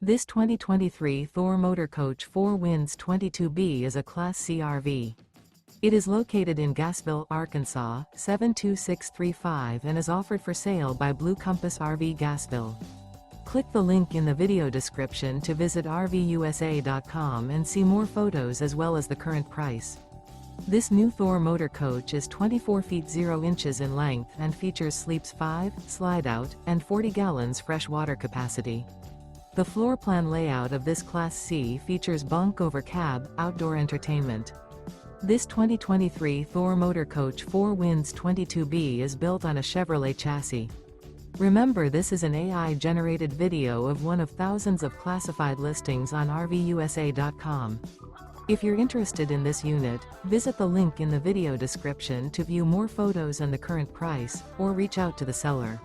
This 2023 Thor Motor Coach 4 Winds 22B is a Class C RV. It is located in Gassville, Arkansas, 72635 and is offered for sale by Blue Compass RV Gassville. Click the link in the video description to visit RVUSA.com and see more photos as well as the current price. This new Thor Motor Coach is 24 feet 0 inches in length and features sleeps 5, Slideout, and 40 gallons fresh water capacity. The floor plan layout of this Class C features Bunk Over Cab, outdoor entertainment. This 2023 Thor Motor Coach 4 Winds 22B is built on a Chevrolet chassis. Remember, this is an AI-generated video of one of thousands of classified listings on RVUSA.com. If you're interested in this unit, visit the link in the video description to view more photos and the current price, or reach out to the seller.